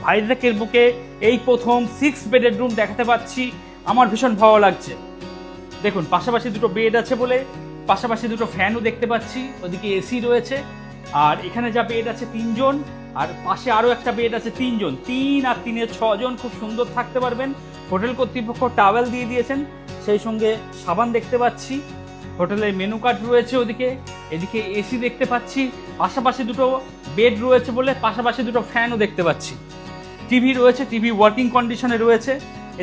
ভাইজ্যাকের বুকে এই প্রথম 6 বেডের রুম দেখাতে পাচ্ছি। আমার ভীষণ ভালো লাগছে। দেখুন, পাশাপাশি দুটো বেড আছে বলে পাশাপাশি দুটো ফ্যানও দেখতে পাচ্ছি, ওদিকে এসি রয়েছে। আর এখানে যা বেড আছে 3 জন, আর পাশে আরও একটা বেড আছে 3 জন। 3 আর 3 6 জন খুব সুন্দর থাকতে পারবেন। হোটেল কর্তৃপক্ষ টাওয়েল দিয়ে দিয়েছেন, সেই সঙ্গে সাবান দেখতে পাচ্ছি। হোটেলের মেনু কার্ড রয়েছে ওদিকে, এদিকে এসি দেখতে পাচ্ছি। পাশাপাশি দুটো বেড রয়েছে বলে পাশাপাশি দুটো ফ্যানও দেখতে পাচ্ছি। টিভি রয়েছে, টিভি ওয়ার্কিং কন্ডিশনে রয়েছে।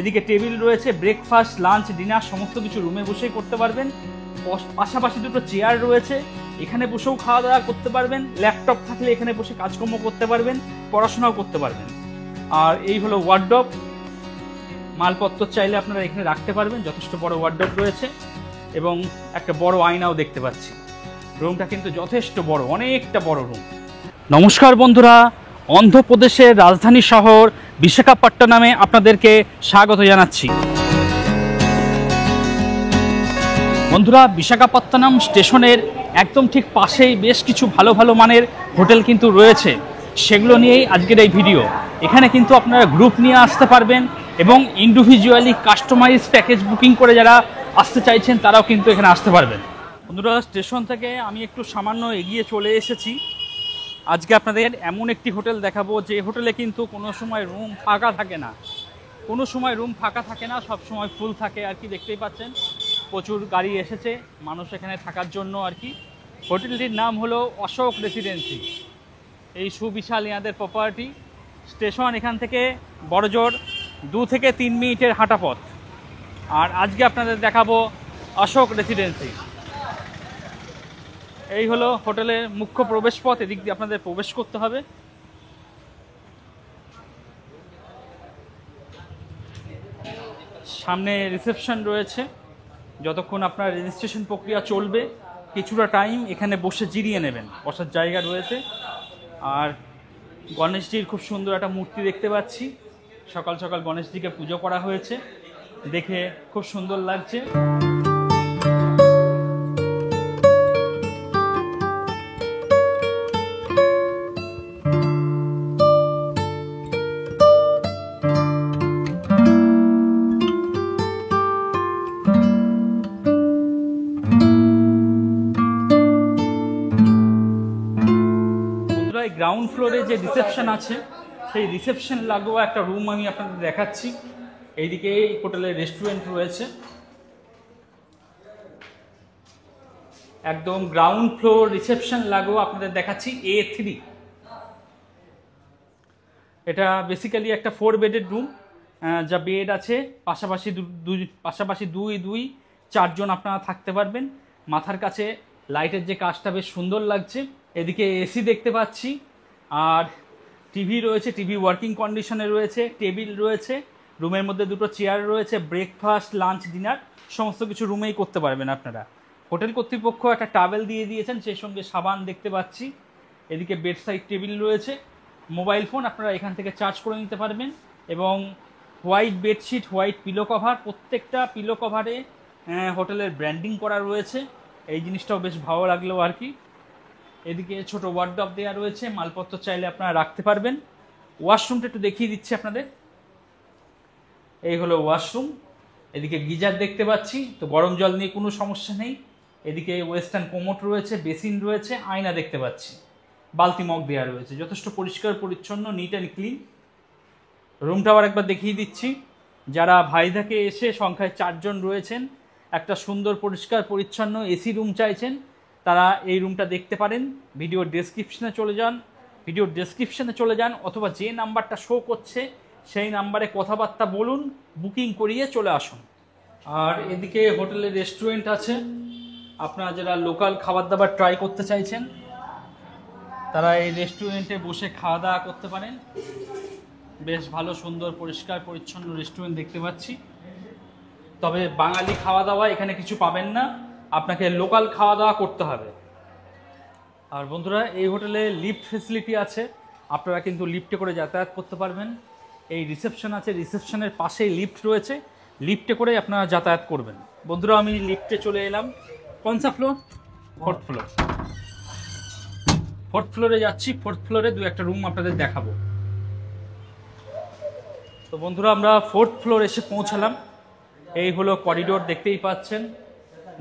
এদিকে টেবিল রয়েছে, ব্রেকফাস্ট, লাঞ্চ, ডিনার সমস্ত কিছু রুমে বসেই করতে পারবেন। পাশাপাশি দুটো চেয়ার রয়েছে, এখানে বসেও খাওয়া দাওয়া করতে পারবেন। ল্যাপটপ থাকলে এখানে বসে কাজকর্ম করতে পারবেন, পড়াশোনাও করতে পারবেন। আর এই হলো ওয়ার্ডরোব, মালপত্র চাইলে আপনারা এখানে রাখতে পারবেন। যথেষ্ট বড় ওয়ার্ডরোব রয়েছে এবং একটা বড় আয়নাও দেখতে পাচ্ছি। রুমটা কিন্তু যথেষ্ট বড়, অনেকটা বড় রুম। নমস্কার বন্ধুরা, অন্ধ্রপ্রদেশের রাজধানী শহর বিশাখাপট্টনমে আপনাদেরকে স্বাগত জানাচ্ছি। বন্ধুরা, বিশাখাপত্তনম স্টেশনের একদম ঠিক পাশেই বেশ কিছু ভালো ভালো মানের হোটেল কিন্তু রয়েছে, সেগুলো নিয়েই আজকের এই ভিডিও। এখানে কিন্তু আপনারা গ্রুপ নিয়ে আসতে পারবেন এবং ইন্ডিভিজুয়ালি কাস্টমাইজ প্যাকেজ বুকিং করে যারা আসতে চাইছেন তারাও কিন্তু এখানে আসতে পারবেন। বন্ধুরা, স্টেশন থেকে আমি একটু সামান্য এগিয়ে চলে এসেছি। আজকে আপনাদের এমন একটি হোটেল দেখাবো যে হোটেলে কিন্তু কোনো সময় রুম ফাঁকা থাকে না, সব সময় ফুল থাকে আর কি। দেখতেই পাচ্ছেন প্রচুর গাড়ি এসেছে মানুষ এখানে থাকার জন্য আর কি। হোটেলটির নাম হলো অশোক রেসিডেন্সি। এই সুবিশাল ইয়াদের প্রপার্টি। স্টেশন এখান থেকে বড়জোর 2 থেকে 3 মিনিটের হাঁটা পথ। আর আজকে আপনাদের দেখাবো অশোক রেসিডেন্সি। এই হলো হোটেলের মুখ্য প্রবেশ পথ, এদিক দিয়ে আপনাদের প্রবেশ করতে হবে। সামনে রিসেপশন রয়েছে, যতক্ষণ আপনার রেজিস্ট্রেশন প্রক্রিয়া চলবে কিছুটা টাইম এখানে বসে জিরিয়ে নেবেন, বসার জায়গা রয়েছে। আর গণেশজির খুব সুন্দর একটা মূর্তি দেখতে পাচ্ছি। সকাল সকাল গণেশজিকে পুজো করা হয়েছে, দেখে খুব সুন্দর লাগছে। গ্রাউন্ড ফ্লোরে যে রিসেপশন আছে সেই রিসেপশন লাগোয়া একটা রুম আমি আপনাদের দেখাচ্ছি। এইদিকে এই হোটেলের রেস্টুরেন্ট রয়েছে, একদম গ্রাউন্ড ফ্লোর রিসেপশন লাগোয়া আপনাদের দেখাচ্ছি A3। এটা বেসিক্যালি একটা 4 বেডের রুম, যা বেড আছে পাশাপাশি 4 জন আপনারা থাকতে পারবেন। মাথার কাছে লাইটের যে কাজটা বেশ সুন্দর লাগছে। এদিকে এসি দেখতে পাচ্ছি, আর টিভি রয়েছে, টিভি ওয়ার্কিং কন্ডিশনে রয়েছে। টেবিল রয়েছে, রুমের মধ্যে দুটো চেয়ার রয়েছে। ব্রেকফাস্ট, লাঞ্চ, ডিনার সমস্ত কিছু রুমেই করতে পারবেন আপনারা। হোটেল কর্তৃপক্ষ একটা টাওয়েল দিয়ে দিয়েছেন, সেই সঙ্গে সাবান দেখতে পাচ্ছি। এদিকে বেড সাইড টেবিল রয়েছে, মোবাইল ফোন আপনারা এখান থেকে চার্জ করে নিতে পারবেন। এবং white bedsheet, white pillow cover, প্রত্যেকটা পিলো কভারে হোটেলের ব্র্যান্ডিং করা রয়েছে। এই জিনিসটাও বেশ ভালো লাগলো আর কি। এদিকে ছোট ওয়ার্ডরোব দেওয়া রয়েছে, মালপত্র চাইলে আপনারা রাখতে পারবেন। ওয়াশরুমটা একটু দেখিয়ে দিচ্ছি আপনাদের। এই হলো ওয়াশরুম। এদিকে গিজার দেখতে পাচ্ছি, তো গরম জল নিয়ে কোনো সমস্যা নেই। এদিকে ওয়েস্টার্ন কোমোট রয়েছে, বেসিন রয়েছে, আয়না দেখতে পাচ্ছি, বালতি মগ দেওয়া রয়েছে। যথেষ্ট পরিষ্কার পরিচ্ছন্ন, নিট অ্যান্ড ক্লিন। রুমটা আবার একবার দেখিয়ে দিচ্ছি। যারা ভাইজাকে এসে সংখ্যায় 4 জন রয়েছেন, একটা সুন্দর পরিষ্কার পরিচ্ছন্ন এসি রুম চাইছেন, তারা এই রুমটা দেখতে পারেন। ভিডিওর ডেসক্রিপশনে চলে যান অথবা যে নাম্বারটা শো করছে সেই নাম্বারে কথাবার্তা বলুন, বুকিং করিয়ে চলে আসুন। আর এদিকে হোটেলের রেস্টুরেন্ট আছে। আপনারা যারা লোকাল খাবার দাবার ট্রাই করতে চাইছেন তারা এই রেস্টুরেন্টে বসে খাওয়া দাওয়া করতে পারেন। বেশ ভালো সুন্দর পরিষ্কার পরিচ্ছন্ন রেস্টুরেন্ট দেখতে পাচ্ছি। তবে বাঙালি খাওয়া দাওয়া এখানে কিছু পাবেন না, আপনাকে লোকাল খাওয়া দাওয়া করতে হবে। আর বন্ধুরা, এই হোটেলে লিফট ফেসিলিটি আছে, আপনারা কিন্তু লিফটে করে যাতায়াত করতে পারবেন। এই রিসেপশন আছে, রিসেপশনের পাশেই লিফট রয়েছে, লিফটে করে আপনারা যাতায়াত করবেন। বন্ধুরা, আমি লিফটে চলে এলাম। কোন সা ফ্লোর? 4th floor. 4th ফ্লোরে যাচ্ছি। 4th ফ্লোরে 2-1টা রুম আপনাদের দেখাবো। তো বন্ধুরা আমরা 4th ফ্লোর এসে পৌঁছালাম। এই হলো করিডোর, দেখতেই পাচ্ছেন,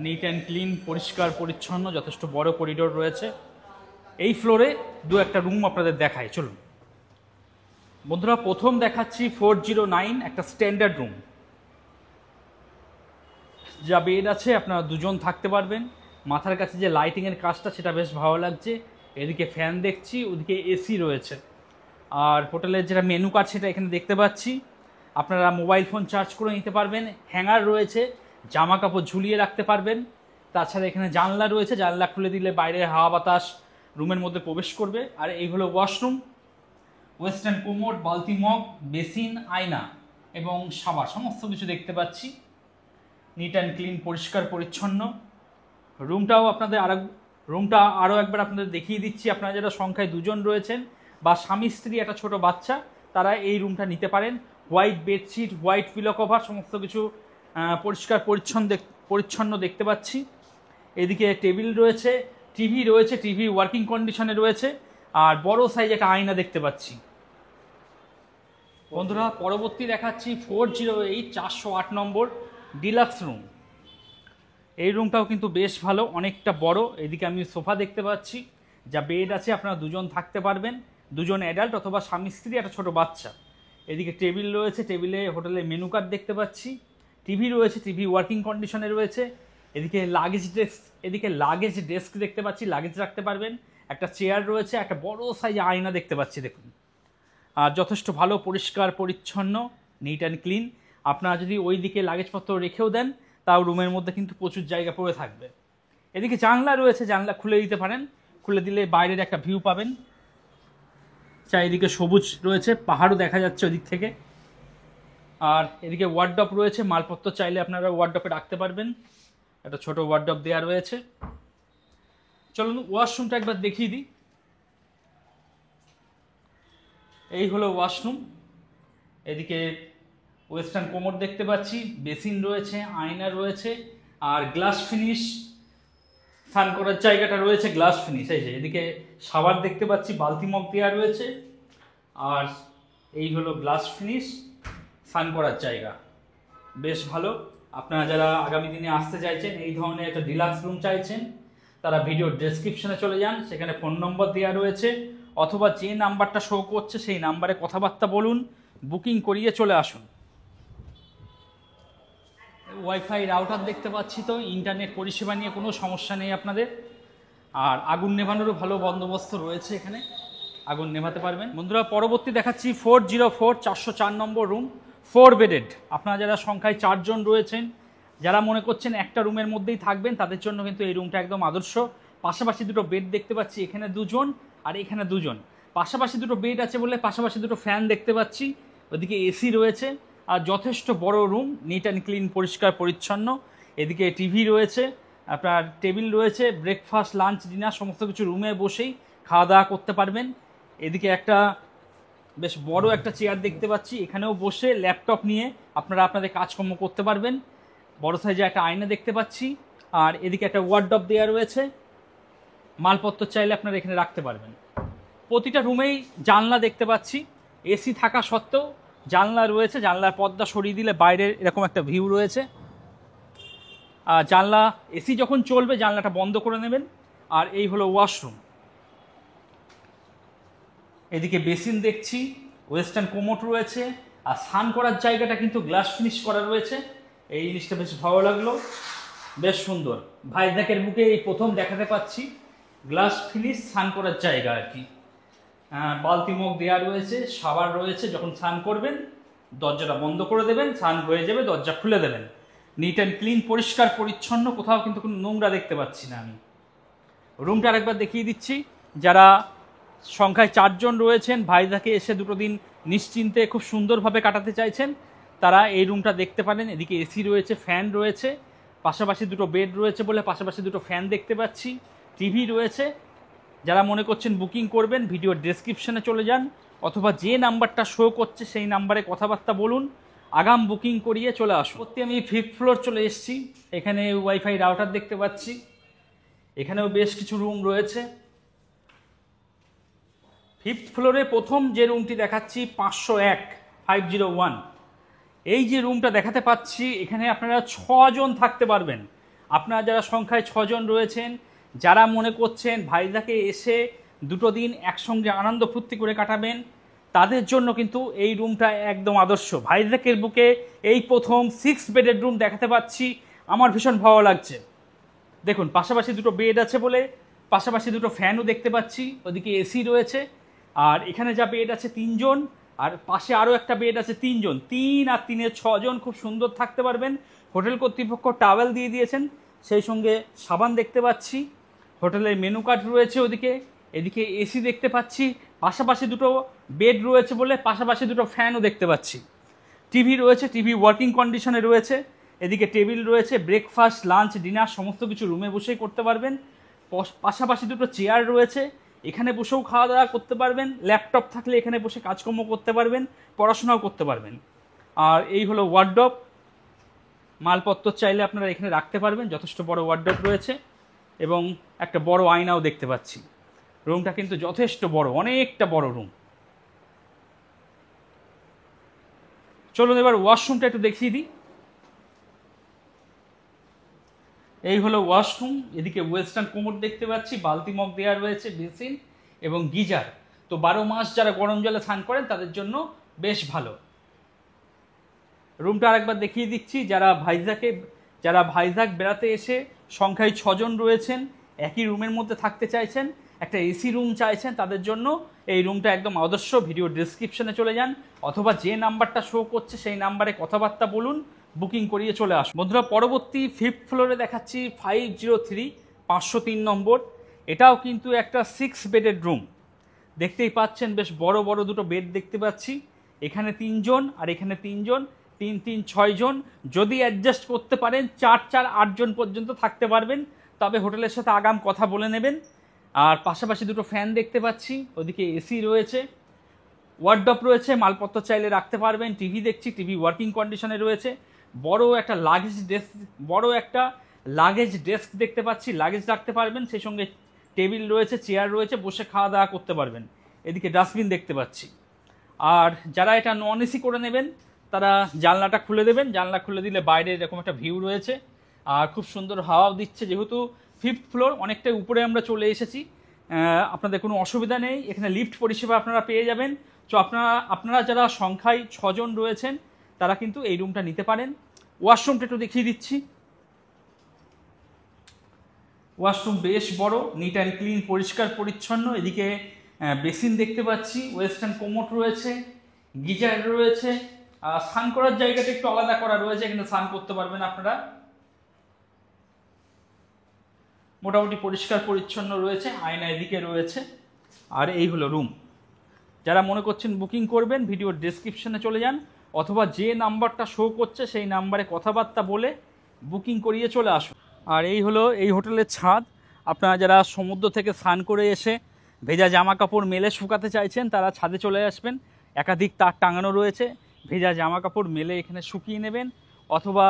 নিট অ্যান্ড ক্লিন, পরিষ্কার পরিচ্ছন্ন, যথেষ্ট বড় করিডোর রয়েছে। এই ফ্লোরে দু একটা রুম আপনাদের দেখাই, চলুন বন্ধুরা। প্রথম দেখাচ্ছি 409, একটা স্ট্যান্ডার্ড রুম, যা বেড আছে, আপনারা দুজন থাকতে পারবেন। মাথার কাছে যে লাইটিংয়ের কাজটা সেটা বেশ ভালো লাগছে। এদিকে ফ্যান দেখছি, ওদিকে এসি রয়েছে। আর হোটেলের যেটা মেনু কার্ড সেটা এখানে দেখতে পাচ্ছি। আপনারা মোবাইল ফোন চার্জ করে নিতে পারবেন। হ্যাঙ্গার রয়েছে, জামা কাপড় ঝুলিয়ে রাখতে পারবেন। তাছাড়া এখানে জানলা রয়েছে, জানলা খুলে দিলে বাইরের হাওয়া বাতাস রুমের মধ্যে প্রবেশ করবে। আর এই হলো ওয়াশরুম, ওয়েস্টার্ন কোমোড, বালতি মগ, বেসিন, আয়না এবং সাবান সমস্ত কিছু দেখতে পাচ্ছি। নিট অ্যান্ড ক্লিন, পরিষ্কার পরিচ্ছন্ন। রুমটা আরও একবার আপনাদের দেখিয়ে দিচ্ছি। আপনারা যারা সংখ্যায় দুজন রয়েছেন বা স্বামী স্ত্রী একটা ছোট বাচ্চা, তারা এই রুমটা নিতে পারেন। White bedsheet, white pillow cover, সমস্ত কিছু পরিষ্কার পরিচ্ছন্ন দেখতে পাচ্ছি। এদিকে টেবিল রয়েছে, টিভি রয়েছে, টিভি ওয়ার্কিং কন্ডিশনে রয়েছে। আর বড় সাইজ একটা আয়না দেখতে পাচ্ছি। বন্ধুরা পরবর্তী দেখাচ্ছি 408, 408 নম্বর ডিলাক্স রুম। এই রুমটাও কিন্তু বেশ ভালো, অনেকটা বড়। এদিকে আমি সোফা দেখতে পাচ্ছি, যা বেড আছে, আপনারা দুজন থাকতে পারবেন, দুজন অ্যাডাল্ট অথবা স্বামী স্ত্রী, একটা ছোট বাচ্চা। এদিকে টেবিল রয়েছে, টেবিলে হোটেলের মেনু কার্ড দেখতে পাচ্ছি। টিভি রয়েছে, টিভি ওয়ার্কিং কন্ডিশনে রয়েছে। এদিকে লাগেজ ডেস্ক দেখতে পাচ্ছি, লাগেজ রাখতে পারবেন। একটা চেয়ার রয়েছে, একটা বড় সাইজ আয়না দেখতে পাচ্ছি, দেখুন। আর যথেষ্ট ভালো, পরিষ্কার পরিচ্ছন্ন, নিট অ্যান্ড ক্লিন। আপনারা যদি ওই দিকে লাগেজপত্র রেখেও দেন, তাও রুমের মধ্যে কিন্তু প্রচুর জায়গা পড়ে থাকবে। এদিকে জানলা রয়েছে, জানলা খুলে দিতে পারেন, খুলে দিলে বাইরের একটা ভিউ পাবেন। চারিদিকে সবুজ রয়েছে, পাহাড়ও দেখা যাচ্ছে ওদিক থেকে। আর এদিকে ওয়ার্ডরোব রয়েছে, মালপত্র চাইলে আপনারা ওয়ার্ডরোবে রাখতে পারবেন। একটা ছোট ওয়ার্ডরোব দেওয়া রয়েছে। চলুন ওয়াশরুমটা একবার দেখিয়ে দিই। এই হলো ওয়াশরুম। এদিকে ওয়েস্টার্ন কোমোড দেখতে পাচ্ছি, বেসিন রয়েছে, আয়না রয়েছে, আর গ্লাস ফিনিশ স্নান করার জায়গাটা রয়েছে, গ্লাস ফিনিশ। এই যে এদিকে শাওয়ার দেখতে পাচ্ছি, বালতি মগ দেওয়া রয়েছে। আর এই হলো গ্লাস ফিনিশ স্নান করার জায়গা, বেশ ভালো। আপনারা যারা আগামী দিনে আসতে চাইছেন, এই ধরনের একটা ডিলাক্স রুম চাইছেন, তারা ভিডিও ডেসক্রিপশনে চলে যান, সেখানে ফোন নম্বর দেওয়া রয়েছে, অথবা যে নাম্বারটা শো করছে সেই নাম্বারে কথাবার্তা বলুন, বুকিং করিয়ে চলে আসুন। ওয়াইফাই রাউটার দেখতে পাচ্ছি, তো ইন্টারনেট পরিষেবা নিয়ে কোনো সমস্যা নেই আপনাদের। আর আগুন নেভানোরও ভালো বন্দোবস্ত রয়েছে, এখানে আগুন নেভাতে পারবেন। বন্ধুরা পরবর্তী দেখাচ্ছি 404, 404 নম্বর রুম, 4 বেডেড। আপনারা যারা সংখ্যায় 4 জন রয়েছেন, যারা মনে করছেন একটা রুমের মধ্যেই থাকবেন, তাদের জন্য কিন্তু এই রুমটা একদম আদর্শ। পাশাপাশি দুটো বেড দেখতে পাচ্ছি, এখানে দুজন আর এখানে দুজন। পাশাপাশি দুটো বেড আছে বলে পাশাপাশি দুটো ফ্যান দেখতে পাচ্ছি, ওদিকে এসি রয়েছে। আর যথেষ্ট বড় রুম, নিট অ্যান্ড ক্লিন, পরিষ্কার পরিচ্ছন্ন। এদিকে টিভি রয়েছে, আপনার টেবিল রয়েছে, ব্রেকফাস্ট, লাঞ্চ, ডিনার সমস্ত কিছু রুমে বসেই খাওয়া দাওয়া করতে পারবেন। এদিকে একটা বেশ বড় একটা চেয়ার দেখতে পাচ্ছি, এখানেও বসে ল্যাপটপ নিয়ে আপনারা আপনাদের কাজকর্ম করতে পারবেন। বড় সাইজে একটা আয়না দেখতে পাচ্ছি। আর এদিকে একটা ওয়ার্ডরোব দেওয়া রয়েছে, মালপত্র চাইলে আপনারা এখানে রাখতে পারবেন। প্রতিটা রুমেই জানলা দেখতে পাচ্ছি, এসি থাকা সত্ত্বেও জানলা রয়েছে। জানলার পর্দা সরিয়ে দিলে বাইরের এরকম একটা ভিউ রয়েছে। আর জানলা, এসি যখন চলবে জানলাটা বন্ধ করে নেবেন। আর এই হলো ওয়াশরুম। এদিকে বেসিন দেখছি, ওয়েস্টার্ন কোমোড রয়েছে। আর স্নান করার জায়গাটা কিন্তু গ্লাস ফিনিশ করা রয়েছে, এই জিনিসটা বেশ ভালো লাগলো, বেশ সুন্দর। ভাইজ্যাকের বুকে এই প্রথম দেখাতে পাচ্ছি গ্লাস ফিনিশ স্নান করার জায়গা আর কি। বালতি মগ দেওয়া রয়েছে, শাওয়ার রয়েছে। যখন স্নান করবেন দরজাটা বন্ধ করে দেবেন, স্নান হয়ে যাবে, দরজা খুলে দেবেন। নিট অ্যান্ড ক্লিন, পরিষ্কার পরিচ্ছন্ন, কোথাও কিন্তু কোনো নোংরা দেখতে পাচ্ছি না আমি। রুমটা আরেকবার দেখিয়ে দিচ্ছি। যারা সংখ্যায় 4 জন রয়েছেন, ভাইজাকে এসে দুটো দিন নিশ্চিন্তে খুব সুন্দরভাবে কাটাতে চাইছেন, তারা এই রুমটা দেখতে পারেন। এদিকে এসি রয়েছে, ফ্যান রয়েছে, পাশাপাশি দুটো বেড রয়েছে বলে পাশাপাশি দুটো ফ্যান দেখতে পাচ্ছি, টিভি রয়েছে। যারা মনে করছেন বুকিং করবেন, ভিডিও ডেসক্রিপশনে চলে যান, অথবা যে নাম্বারটা শো করছে সেই নাম্বারে কথাবার্তা বলুন, আগাম বুকিং করিয়ে চলে আসুন। আমি 5th ফ্লোর চলে এসেছি। এখানে ওয়াইফাই রাউটার দেখতে পাচ্ছি, এখানেও বেশ কিছু রুম রয়েছে। 5th ফ্লোরে প্রথম যে রুমটি দেখাচ্ছি 501, 501। এই যে রুমটা দেখাতে পাচ্ছি, এখানে আপনারা 6 জন থাকতে পারবেন। আপনারা যারা সংখ্যায় 6 জন রয়েছেন, যারা মনে করছেন ভাইজাকে এসে 2 দিন একসঙ্গে আনন্দ ফুর্তি করে কাটাবেন, তাদের জন্য কিন্তু এই রুমটা একদম আদর্শ। ভাইজাকের বুকে এই প্রথম 6 বেডের রুম দেখাতে পাচ্ছি, আমার ভীষণ ভালো লাগছে। দেখুন, পাশাপাশি 2 বেড আছে বলে পাশাপাশি 2 ফ্যানও দেখতে পাচ্ছি, ওদিকে এসি রয়েছে। আর এখানে যা বেড আছে 3 জন, আর পাশে আরও একটা বেড আছে 3 জন। 3 আর 3-এ 6 জন খুব সুন্দর থাকতে পারবেন। হোটেল কর্তৃপক্ষ টাওয়েল দিয়ে দিয়েছেন, সেই সঙ্গে সাবান দেখতে পাচ্ছি। হোটেলের মেনু কার্ড রয়েছে ওদিকে, এদিকে এসি দেখতে পাচ্ছি, পাশাপাশি 2 বেড রয়েছে বলে পাশাপাশি 2 ফ্যানও দেখতে পাচ্ছি। টিভি রয়েছে, টিভি ওয়ার্কিং কন্ডিশনে রয়েছে। এদিকে টেবিল রয়েছে, ব্রেকফাস্ট, লাঞ্চ, ডিনার সমস্ত কিছু রুমে বসেই করতে পারবেন। পাশাপাশি 2 চেয়ার রয়েছে, এখানে বসেও খাওয়া দাওয়া করতে পারবেন। ল্যাপটপ থাকলে এখানে বসে কাজকর্ম করতে পারবেন, পড়াশোনাও করতে পারবেন। আর এই হলো ওয়ার্ডরোব, মালপত্র চাইলে আপনারা এখানে রাখতে পারবেন। যথেষ্ট বড় ওয়ার্ডরোব রয়েছে এবং একটা বড় আয়নাও দেখতে পাচ্ছি। রুমটা কিন্তু যথেষ্ট বড়, অনেকটা বড় রুম। চলুন এবার ওয়াশরুমটা একটু দেখিয়ে দিই। এই হলো ওয়াশরুম, এদিকে ওয়েস্টার্ন কোমোড দেখতে পাচ্ছি, বালতি মগ দেওয়া রয়েছে, বেসিন এবং গিজার। তো 12 মাস যারা গরম জলে স্নান করেন তাদের জন্য বেশ ভালো। রুমটা আরেকবার দেখিয়ে দিচ্ছি। যারা ভাইজাগ বেড়াতে এসে সংখ্যায় 6 জন রয়েছেন, একই রুমের মধ্যে থাকতে চাইছেন, একটা এসি রুম চাইছেন, তাদের জন্য এই রুমটা একদম আদর্শ। ভিডিও ডিসক্রিপশনে চলে যান অথবা যে নাম্বারটা শো করছে সেই নাম্বারে কথাবার্তা বলুন, বুকিং করিয়ে চলে আসুন। বন্ধুরা, পরবর্তী 5th ফ্লোরে দেখাচ্ছি 503, 503 নম্বর। এটাও কিন্তু একটা 6 বেডের রুম। দেখতেই পাচ্ছেন বেশ বড় বড় 2 বেড দেখতে পাচ্ছি। এখানে 3 জন আর এখানে 3 জন, 3 3 6 জন। যদি অ্যাডজাস্ট করতে পারেন 4 4 8 জন পর্যন্ত থাকতে পারবেন, তবে হোটেলের সাথে আগাম কথা বলে নেবেন। আর পাশাপাশি 2 ফ্যান দেখতে পাচ্ছি, ওদিকে এসি রয়েছে, ওয়ার্ডরোব রয়েছে, মালপত্র চাইলে রাখতে পারবেন। টিভি দেখছি, টিভি ওয়ার্কিং কন্ডিশনে রয়েছে। বড় একটা লাগেজ ডেস্ক দেখতে পাচ্ছি, লাগেজ রাখতে পারবেন। সেই সঙ্গে টেবিল রয়েছে, চেয়ার রয়েছে, বসে খাওয়া দাওয়া করতে পারবেন। এদিকে ডাস্টবিন দেখতে পাচ্ছি। আর যারা এটা নন এসি করে নেবেন তারা জানলাটা খুলে দেবেন। জানলা খুলে দিলে বাইরে এরকম একটা ভিউ রয়েছে আর খুব সুন্দর হাওয়াও দিচ্ছে। যেহেতু 5th ফ্লোর, অনেকটাই উপরে আমরা চলে এসেছি, আপনাদের কোনো অসুবিধা নেই। এখানে লিফট পরিষেবা আপনারা পেয়ে যাবেন। তো আপনারা যারা সংখ্যায় 6 জন রয়েছেন তারা কিন্তু এই রুমটা নিতে পারেন। ওয়াশরুমটা একটু দেখিয়ে দিচ্ছি। ওয়াশরুম বেশ বড়, নিট অ্যান্ড ক্লিন, পরিষ্কার পরিচ্ছন্ন। এদিকে বেসিন দেখতে পাচ্ছি, ওয়েস্টার্ন কোমোড রয়েছে, গিজার রয়েছে। স্নান করার জায়গাটা একটু আলাদা করা রয়েছে, এখানে স্নান করতে পারবেন আপনারা। মোটামুটি পরিষ্কার পরিচ্ছন্ন রয়েছে, আয়না এদিকে রয়েছে। আর এই হলো রুম। যারা মনে করছেন বুকিং করবেন, ভিডিওর ডেসক্রিপশনে চলে যান অথবা যে নাম্বারটা শো করছে সেই নাম্বারে কথাবার্তা বলে বুকিং করিয়ে চলে আসুন। আর এই হলো এই হোটেলের ছাদ। আপনারা যারা সমুদ্র থেকে স্নান করে এসে ভেজা জামা কাপড় মেলে শুকাতে চাইছেন তারা ছাদে চলে আসবেন। একাধিক তার টাঙানো রয়েছে, ভেজা জামা কাপড় মেলে এখানে শুকিয়ে নেবেন অথবা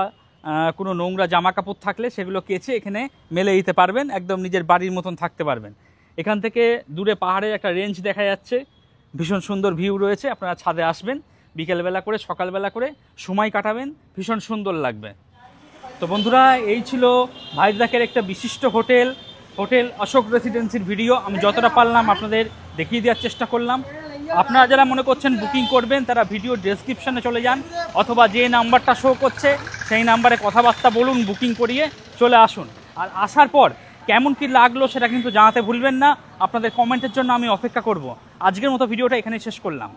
কোনো নোংরা জামা কাপড় থাকলে সেগুলো কেচে এখানে মেলে দিতে পারবেন। একদম নিজের বাড়ির মতন থাকতে পারবেন। এখান থেকে দূরে পাহাড়ের একটা রেঞ্জ দেখা যাচ্ছে, ভীষণ সুন্দর ভিউ রয়েছে। আপনারা ছাদে আসবেন, বিকেলবেলা করে সকালবেলা করে সময় কাটাবেন, ভীষণ সুন্দর লাগবে। তো বন্ধুরা, এই ছিল ভাইজাকের একটা বিশিষ্ট হোটেল অশোক রেসিডেন্সির ভিডিও। আমি যতটা পারলাম আপনাদের দেখিয়ে দেওয়ার চেষ্টা করলাম। আপনারা যারা মনে করছেন বুকিং করবেন তারা ভিডিও ডেসক্রিপশনে চলে যান অথবা যে নাম্বারটা শো করছে সেই নাম্বারে কথাবার্তা বলুন, বুকিং করিয়ে চলে আসুন। আর আসার পর কেমন কি লাগলো সেটা কিন্তু জানাতে ভুলবেন না। আপনাদের কমেন্টের জন্য আমি অপেক্ষা করব। আজকের মতো ভিডিওটা এখানেই শেষ করলাম।